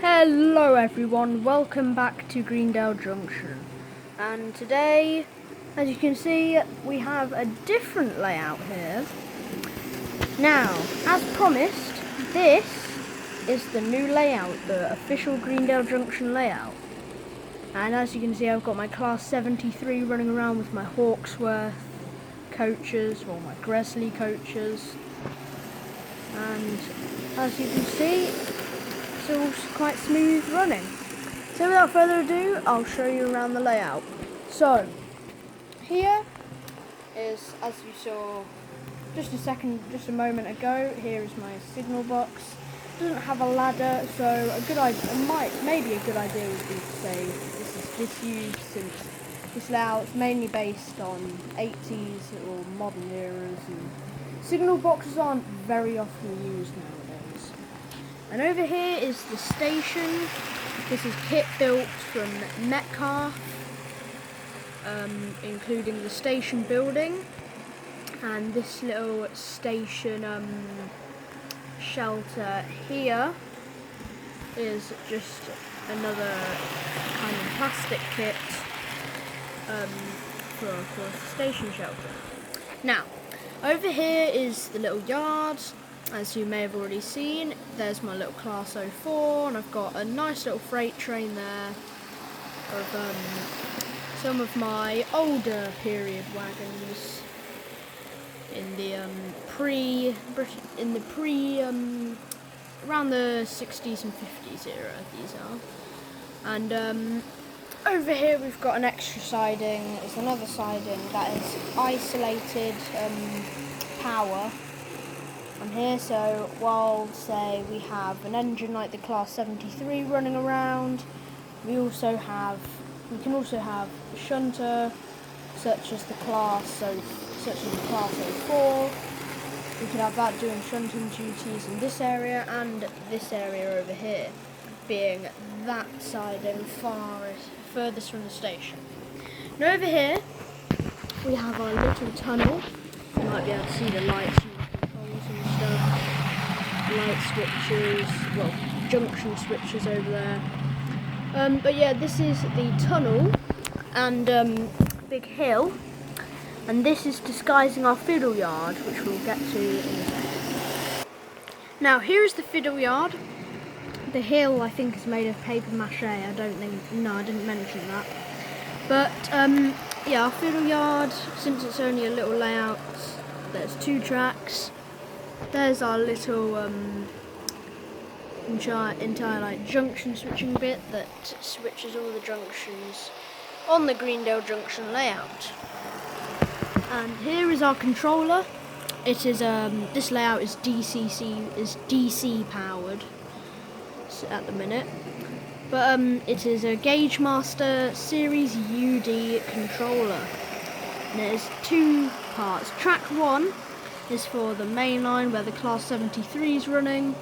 Hello everyone, welcome back to Greendale Junction. And today, as you can see, we have a different layout here. Now, as promised, this is the new layout, the official Greendale Junction layout. And as you can see, I've got my Class 73 running around with my Hawksworth coaches, or my Gresley coaches. And as you can see, it's all quite smooth running. So without further ado, I'll show you around the layout. So, here is, as you saw just a moment ago, here is my signal box. It doesn't have a ladder, so maybe a good idea would be to say this is disused, since this layout is mainly based on 80s or modern eras, and signal boxes aren't very often used nowadays. And over here is the station. This is kit built from Metcalf, including the station building, and this little station shelter here is just another kind of plastic kit for, of course, the station shelter. Now, over here is the little yard. As you may have already seen, there's my little Class 04, and I've got a nice little freight train there of some of my older period wagons in the around the 60s and 50s era. These are, and over here we've got an extra siding. There's another siding that is isolated power on here, so while, say, we have an engine like the Class 73 running around, we can also have a shunter such as the Class 04. We could have that doing shunting duties in this area and this area over here, being that siding furthest from the station. Now over here we have our little tunnel. You might be able to see the lights and stuff, light switches, well, junction switches over there. But yeah, this is the tunnel and big hill, and this is disguising our fiddle yard, which we'll get to in a second. Now here's the fiddle yard. The hill, I think, is made of paper mache. I didn't mention that. But yeah, our fiddle yard, since it's only a little layout, there's 2 tracks. There's our little entire like junction switching bit that switches all the junctions on the Greendale Junction layout. And here is our controller. It is this layout is DC powered at the minute, but it is a Gauge Master Series UD controller. And it has 2 parts. Track 1 is for the main line where the Class 73 is running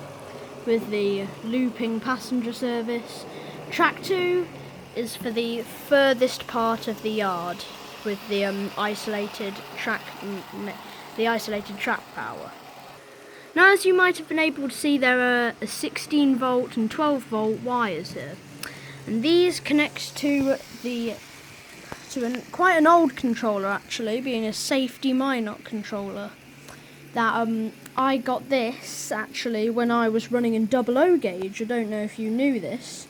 with the looping passenger service. Track 2 is for the furthest part of the yard with the isolated track power. Now, as you might have been able to see, there are a 16 volt and 12 volt wires here, and these connect to quite an old controller, actually, being a safety Minot controller. That I got this actually when I was running in 00 gauge. I don't know if you knew this,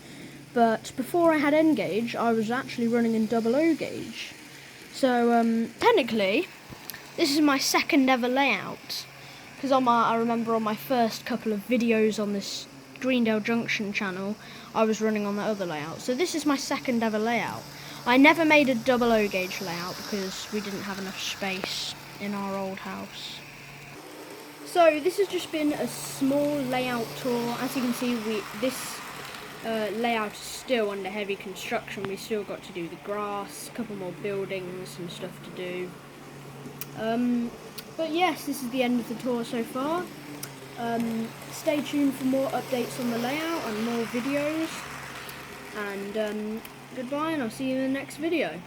but before I had N gauge, I was actually running in 00 gauge. So technically, this is my second ever layout, because I remember on my first couple of videos on this Greendale Junction channel, I was running on that other layout. So this is my second ever layout. I never made a 00 gauge layout because we didn't have enough space in our old house. So this has just been a small layout tour. As you can see, this layout is still under heavy construction. We still got to do the grass, a couple more buildings and stuff to do. But yes, this is the end of the tour so far. Stay tuned for more updates on the layout and more videos. And goodbye, and I'll see you in the next video.